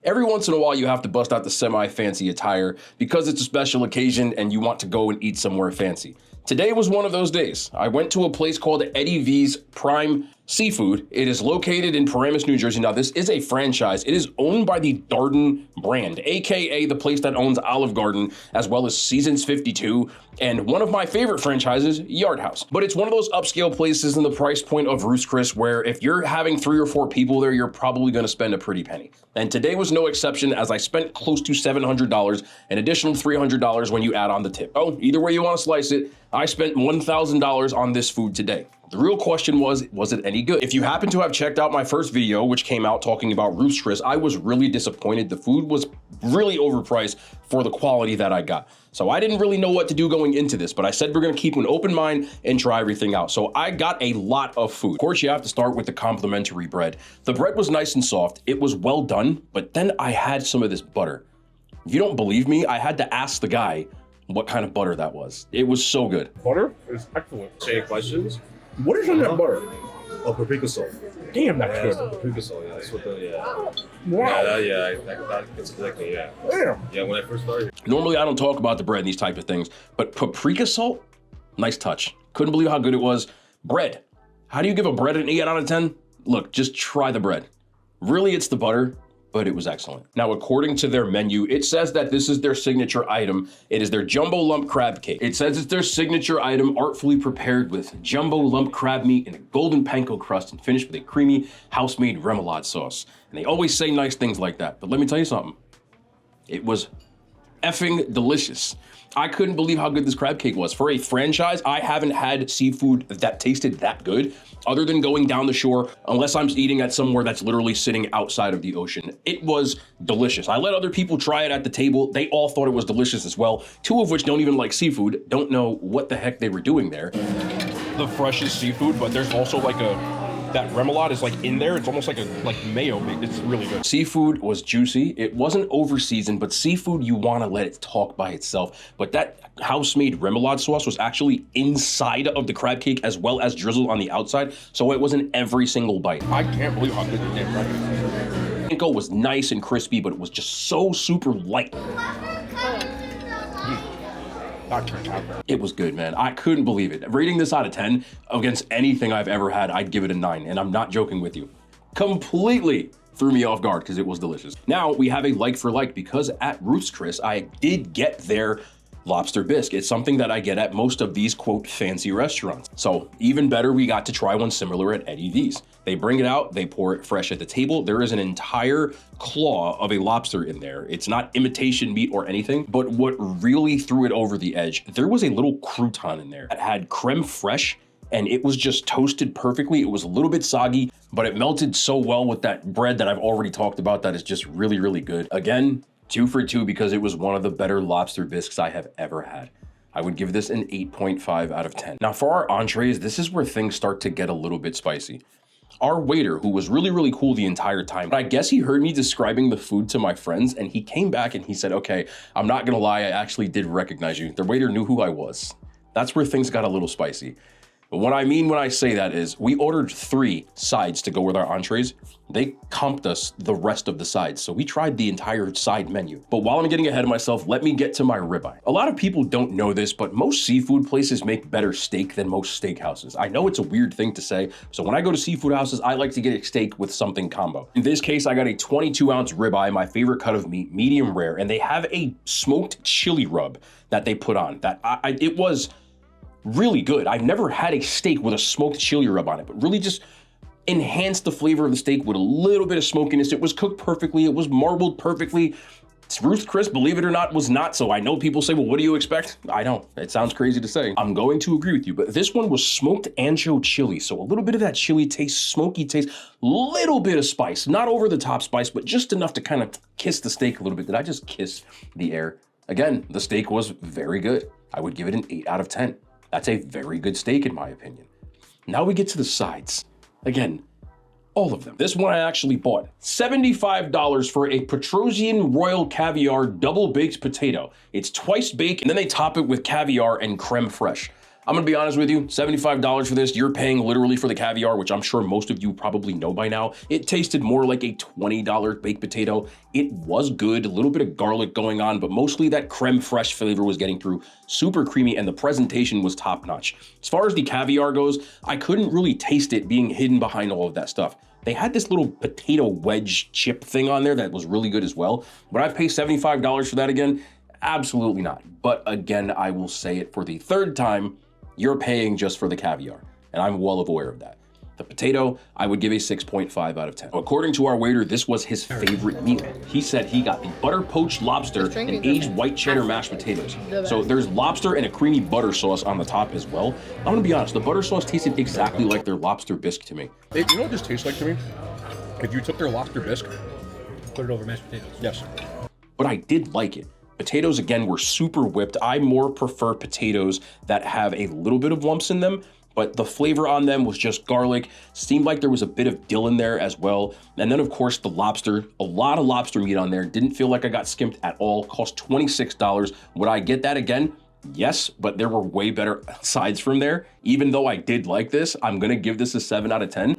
Every once in a while, you have to bust out the semi-fancy attire because it's a special occasion and you want to go and eat somewhere fancy. Today was one of those days. I went to a place called Eddie V's Prime Seafood. It is located in Paramus, New Jersey. Now, this is a franchise. It is owned by the Darden brand, aka the place that owns Olive Garden, as well as Seasons 52, and one of my favorite franchises, Yard House. But it's one of those upscale places in the price point of Ruth's Chris where if you're having 3 or 4 people there, you're probably gonna spend a pretty penny. And today was no exception, as I spent close to $700, an additional $300 when you add on the tip. Oh, either way you wanna slice it, I spent $1,000 on this food today. The real question was it any good? If you happen to have checked out my first video, which came out talking about Ruth's Chris, I was really disappointed. The food was really overpriced for the quality that I got. So I didn't really know what to do going into this, but I said we're gonna keep an open mind and try everything out. So I got a lot of food. Of course, you have to start with the complimentary bread. The bread was nice and soft. It was well done, but then I had some of this butter. If you don't believe me, I had to ask the guy what kind of butter that was. It was so good. Butter is excellent. Any questions? What is in that butter? Oh, paprika salt. Damn, that's Yeah, good. paprika salt. Yeah, that's what the Wow. that gets clicking. Yeah. Damn. Yeah, when I first started. Normally, I don't talk about the bread and these types of things, but paprika salt, nice touch. Couldn't believe how good it was. Bread. How do you give a bread an 8 out of 10? Look, just try the bread. Really, it's the butter, but it was excellent. Now, according to their menu, it says that this is their signature item. It is their jumbo lump crab cake. It says it's their signature item, artfully prepared with jumbo lump crab meat in a golden panko crust and finished with a creamy house-made remoulade sauce. And they always say nice things like that, but let me tell you something. It was effing delicious. I couldn't believe how good this crab cake was. For a franchise, I haven't had seafood that tasted that good other than going down the shore, unless I'm eating at somewhere that's literally sitting outside of the ocean. It was delicious. I let other people try it at the table. They all thought it was delicious as well. 2 of which don't even like seafood, don't know what the heck they were doing there. The freshest seafood, but there's also like that remoulade is like in there. It's almost like mayo. It's really good. Seafood was juicy. It wasn't over seasoned, but seafood, you want to let it talk by itself. But that house-made remoulade sauce was actually inside of the crab cake as well as drizzled on the outside. So it was in every single bite. I can't believe how good the damn crab is. Panko was nice and crispy, but it was just so super light. That turns out. It was good, man. I couldn't believe it. Rating this out of 10 against anything I've ever had, I'd give it a 9, and I'm not joking with you. Completely threw me off guard because it was delicious. Now we have a like for like because at Ruth's Chris, I did get their lobster bisque. It's something that I get at most of these, quote, fancy restaurants. So even better, we got to try one similar at Eddie V's. They bring it out, they pour it fresh at the table. There is an entire claw of a lobster in there. It's not imitation meat or anything, but what really threw it over the edge, there was a little crouton in there that had creme fraiche, and it was just toasted perfectly. It was a little bit soggy, but it melted so well with that bread that I've already talked about that is just really, really good. Again, 2 for 2 because it was one of the better lobster bisques I have ever had. I would give this an 8.5 out of 10. Now for our entrees, this is where things start to get a little bit spicy. Our waiter, who was really, really cool the entire time, I guess he heard me describing the food to my friends and he came back and he said, okay, I'm not gonna lie, I actually did recognize you. The waiter knew who I was. That's where things got a little spicy. But what I mean when I say that is we ordered 3 sides to go with our entrees. They comped us the rest of the sides. So we tried the entire side menu. But while I'm getting ahead of myself, let me get to my ribeye. A lot of people don't know this, but most seafood places make better steak than most steakhouses. I know it's a weird thing to say. So when I go to seafood houses, I like to get a steak with something combo. In this case, I got a 22-ounce ribeye, my favorite cut of meat, medium rare, and they have a smoked chili rub that they put on. It was really good. I've never had a steak with a smoked chili rub on it, but really just enhanced the flavor of the steak with a little bit of smokiness. It was cooked perfectly. It was marbled perfectly. Ruth's Chris, believe it or not, was not. So I know people say, well, what do you expect? I know, it sounds crazy to say. I'm going to agree with you, but this one was smoked ancho chili. So a little bit of that chili taste, smoky taste, little bit of spice, not over the top spice, but just enough to kind of kiss the steak a little bit. Did I just kiss the air? Again, the steak was very good. I would give it an 8 out of 10. That's a very good steak in my opinion. Now we get to the sides. Again, all of them. This one I actually bought. $75 for a Petrosian Royal Caviar double baked potato. It's twice baked and then they top it with caviar and creme fraiche. I'm gonna be honest with you, $75 for this, you're paying literally for the caviar, which I'm sure most of you probably know by now. It tasted more like a $20 baked potato. It was good, a little bit of garlic going on, but mostly that creme fraiche flavor was getting through, super creamy, and the presentation was top notch. As far as the caviar goes, I couldn't really taste it being hidden behind all of that stuff. They had this little potato wedge chip thing on there that was really good as well. Would I pay $75 for that again? Absolutely not. But again, I will say it for the third time, you're paying just for the caviar, and I'm well aware of that. The potato, I would give a 6.5 out of 10. According to our waiter, this was his favorite meal. He said he got the butter poached lobster and aged white cheddar mashed potatoes. So there's lobster and a creamy butter sauce on the top as well. I'm gonna be honest, the butter sauce tasted exactly like their lobster bisque to me. You know what this tastes like to me? If you took their lobster bisque, put it over mashed potatoes. Yes. But I did like it. Potatoes, again, were super whipped. I more prefer potatoes that have a little bit of lumps in them, but the flavor on them was just garlic. Seemed like there was a bit of dill in there as well. And then, of course, the lobster, a lot of lobster meat on there. Didn't feel like I got skimped at all. Cost $26. Would I get that again? Yes, but there were way better sides from there. Even though I did like this, I'm gonna give this a 7 out of 10.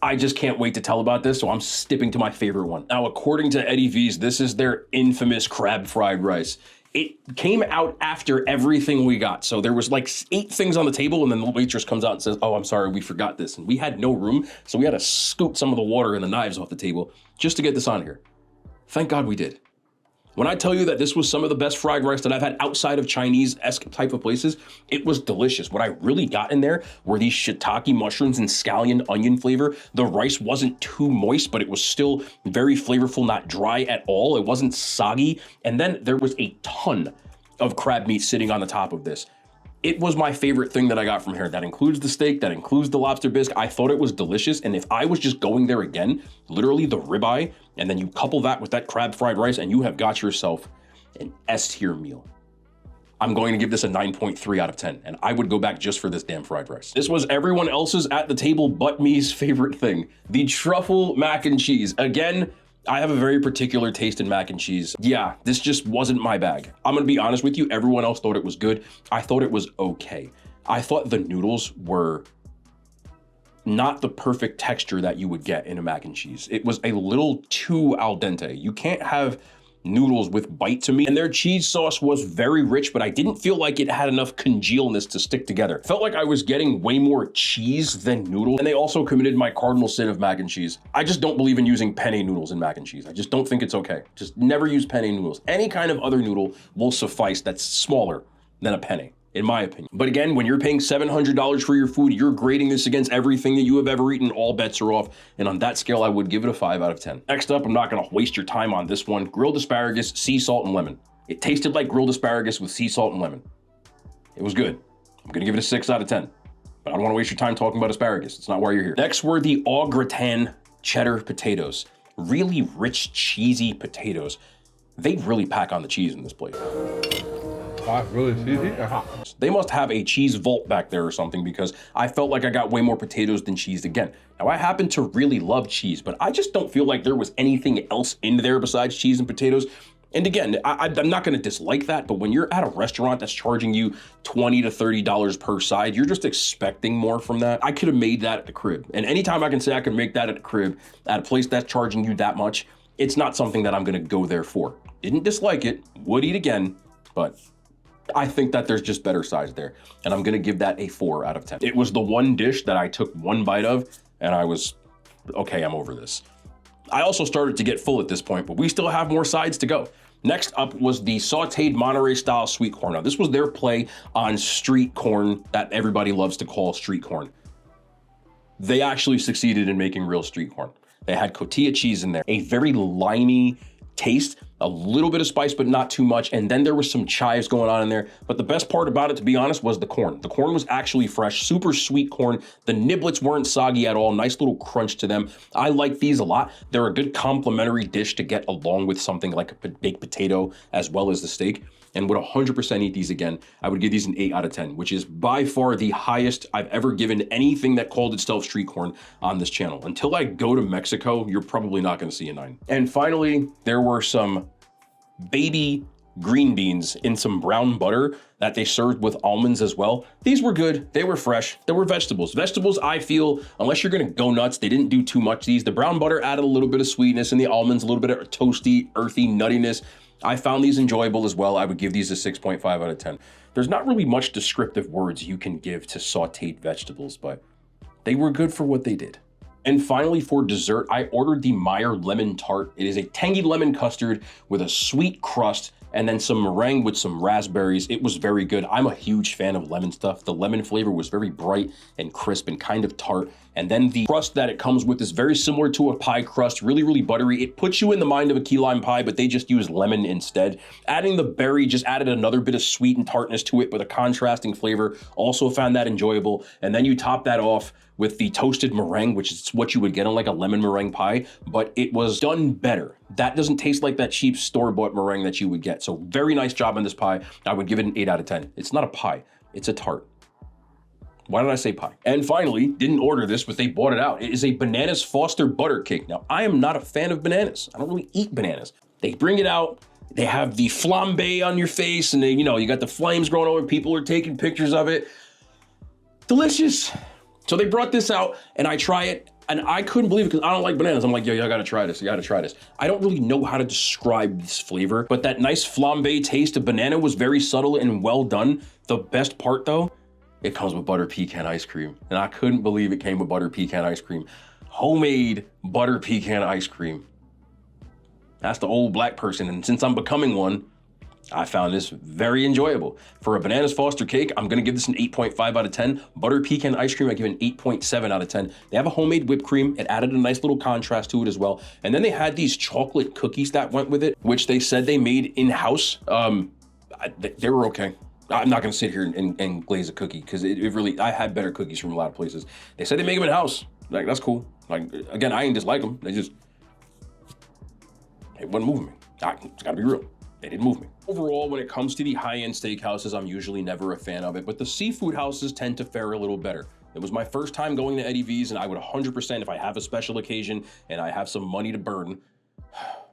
I just can't wait to tell about this, so I'm sticking to my favorite one. Now, according to Eddie V's, this is their infamous crab fried rice. It came out after everything we got. So there was like 8 things on the table, and then the waitress comes out and says, oh, I'm sorry, we forgot this. And we had no room, so we had to scoot some of the water and the knives off the table just to get this on here. Thank God we did. When I tell you that this was some of the best fried rice that I've had outside of Chinese-esque type of places, it was delicious. What I really got in there were these shiitake mushrooms and scallion onion flavor. The rice wasn't too moist, but it was still very flavorful, not dry at all. It wasn't soggy. And then there was a ton of crab meat sitting on the top of this. It was my favorite thing that I got from here. That includes the steak, that includes the lobster bisque. I thought it was delicious. And if I was just going there again, literally the ribeye, and then you couple that with that crab fried rice, and you have got yourself an S-tier meal. I'm going to give this a 9.3 out of 10, and I would go back just for this damn fried rice. This was everyone else's at the table but me's favorite thing, the truffle mac and cheese. Again, I have a very particular taste in mac and cheese. Yeah, this just wasn't my bag. I'm gonna be honest with you, everyone else thought it was good. I thought it was okay. I thought the noodles were not the perfect texture that you would get in a mac and cheese. It was a little too al dente. You can't have noodles with bite to me. And their cheese sauce was very rich, but I didn't feel like it had enough congealness to stick together. Felt like I was getting way more cheese than noodle. And they also committed my cardinal sin of mac and cheese. I just don't believe in using penne noodles in mac and cheese. I just don't think it's okay. Just never use penne noodles. Any kind of other noodle will suffice that's smaller than a penne, in my opinion. But again, when you're paying $700 for your food, you're grading this against everything that you have ever eaten, all bets are off. And on that scale, I would give it a 5 out of 10. Next up, I'm not gonna waste your time on this one. Grilled asparagus, sea salt, and lemon. It tasted like grilled asparagus with sea salt and lemon. It was good. I'm gonna give it a 6 out of 10. But I don't wanna waste your time talking about asparagus. It's not why you're here. Next were the au gratin cheddar potatoes. Really rich, cheesy potatoes. They really pack on the cheese in this plate. Really cheesy? They must have a cheese vault back there or something, because I felt like I got way more potatoes than cheese again. Now, I happen to really love cheese, but I just don't feel like there was anything else in there besides cheese and potatoes. And again, I'm not gonna dislike that, but when you're at a restaurant that's charging you $20 to $30 per side, you're just expecting more from that. I could have made that at the crib. And anytime I can say I can make that at the crib, at a place that's charging you that much, it's not something that I'm gonna go there for. Didn't dislike it, would eat again, but I think that there's just better sides there, and I'm gonna give that a 4 out of 10. It was the one dish that I took one bite of, and I was, okay, I'm over this. I also started to get full at this point, but we still have more sides to go. Next up was the sauteed Monterey-style sweet corn. Now, this was their play on street corn that everybody loves to call street corn. They actually succeeded in making real street corn. They had cotija cheese in there, a very limey taste, a little bit of spice, but not too much. And then there was some chives going on in there. But the best part about it, to be honest, was the corn. The corn was actually fresh, super sweet corn. The niblets weren't soggy at all. Nice little crunch to them. I like these a lot. They're a good complementary dish to get along with something like a baked potato as well as the steak. And would 100% eat these again. I would give these an 8 out of 10, which is by far the highest I've ever given anything that called itself street corn on this channel. Until I go to Mexico, you're probably not gonna see a 9. And finally, there were some baby green beans in some brown butter that they served with almonds as well. These were good. They were fresh. There were vegetables. Vegetables, I feel, unless you're gonna go nuts, they didn't do too much. The brown butter added a little bit of sweetness, and the almonds, a little bit of toasty, earthy nuttiness. I found these enjoyable as well. I would give these a 6.5 out of 10. There's not really much descriptive words you can give to sauteed vegetables, but they were good for what they did. And finally, for dessert, I ordered the Meyer lemon tart. It is a tangy lemon custard with a sweet crust and then some meringue with some raspberries. It was very good. I'm a huge fan of lemon stuff. The lemon flavor was very bright and crisp and kind of tart. And then the crust that it comes with is very similar to a pie crust, really, really buttery. It puts you in the mind of a key lime pie, but they just use lemon instead. Adding the berry just added another bit of sweet and tartness to it with a contrasting flavor. Also found that enjoyable. And then you top that off with the toasted meringue, which is what you would get on like a lemon meringue pie, but it was done better. That doesn't taste like that cheap store-bought meringue that you would get. So very nice job on this pie. I would give it an 8 out of 10. It's not a pie, it's a tart. Why did I say pie? And finally, didn't order this, but they bought it out. It is a Bananas Foster butter cake. Now, I am not a fan of bananas. I don't really eat bananas. They bring it out, they have the flambe on your face, and then, you got the flames growing over, people are taking pictures of it. Delicious. So they brought this out and I try it and I couldn't believe it because I don't like bananas. I'm like, yo, I gotta try this. You gotta try this. I don't really know how to describe this flavor, but that nice flambe taste of banana was very subtle and well done. The best part though, it comes with butter pecan ice cream. And I couldn't believe it came with butter pecan ice cream. Homemade butter pecan ice cream. That's the old black person. And since I'm becoming one, I found this very enjoyable. For a Bananas Foster cake, I'm gonna give this an 8.5 out of 10. Butter pecan ice cream, I give it an 8.7 out of 10. They have a homemade whipped cream. It added a nice little contrast to it as well. And then they had these chocolate cookies that went with it, which they said they made in-house. They were okay. I'm not gonna sit here and glaze a cookie because it really, I had better cookies from a lot of places. They said they make them in-house. Like, that's cool. Like, again, I ain't dislike them. It wasn't moving me. It's gotta be real. They didn't move me. Overall, when it comes to the high-end steakhouses, I'm usually never a fan of it, but the seafood houses tend to fare a little better. It was my first time going to Eddie V's, and I would 100%, if I have a special occasion and I have some money to burn,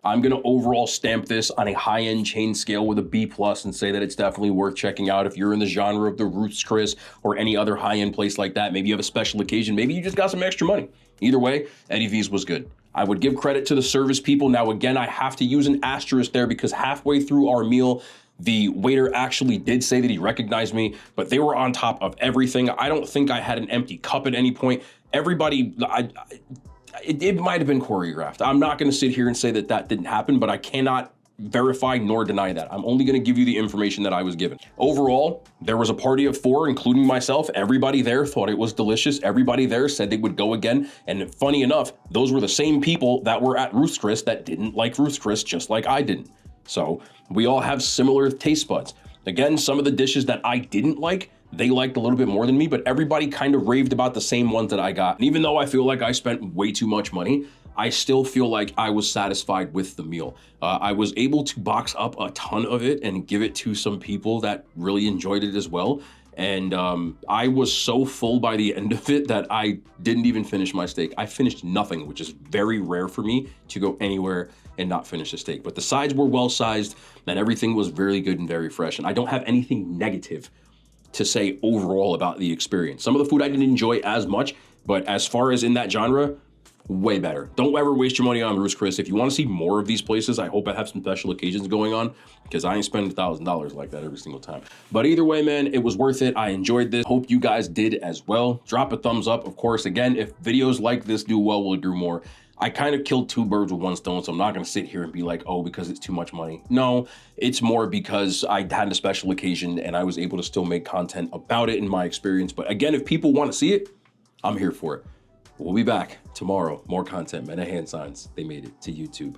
I'm gonna overall stamp this on a high-end chain scale with a B+ and say that it's definitely worth checking out if you're in the genre of the Ruth's Chris or any other high-end place like that. Maybe you have a special occasion, maybe you just got some extra money. Either way, Eddie V's was good. I would give credit to the service people. Now, again, I have to use an asterisk there because halfway through our meal, the waiter actually did say that he recognized me, but they were on top of everything. I don't think I had an empty cup at any point. Everybody, it might have been choreographed. I'm not gonna sit here and say that that didn't happen, but I cannot verify nor deny that. I'm only gonna give you the information that I was given. Overall, there was a party of 4, including myself. Everybody there thought it was delicious. Everybody there said they would go again. And funny enough, those were the same people that were at Ruth's Chris that didn't like Ruth's Chris, just like I didn't. So we all have similar taste buds. Again, some of the dishes that I didn't like, they liked a little bit more than me, but everybody kind of raved about the same ones that I got. And even though I feel like I spent way too much money, I still feel like I was satisfied with the meal. I was able to box up a ton of it and give it to some people that really enjoyed it as well. And I was so full by the end of it that I didn't even finish my steak. I finished nothing, which is very rare for me to go anywhere and not finish a steak. But the sides were well sized and everything was very good and very fresh. And I don't have anything negative to say overall about the experience. Some of the food I didn't enjoy as much, but as far as in that genre, way better. Don't ever waste your money on Ruth's Chris. If you want to see more of these places, I hope I have some special occasions going on because I ain't spending $1,000 like that every single time. But either way, man, it was worth it. I enjoyed this. Hope you guys did as well. Drop a thumbs up. Of course, again, if videos like this do well, we'll do more. I kind of killed 2 birds with 1 stone, so I'm not going to sit here and be like, oh, because it's too much money. No, it's more because I had a special occasion and I was able to still make content about it in my experience. But again, if people want to see it, I'm here for it. We'll be back tomorrow. More content. Meta hand signs. They made it to YouTube.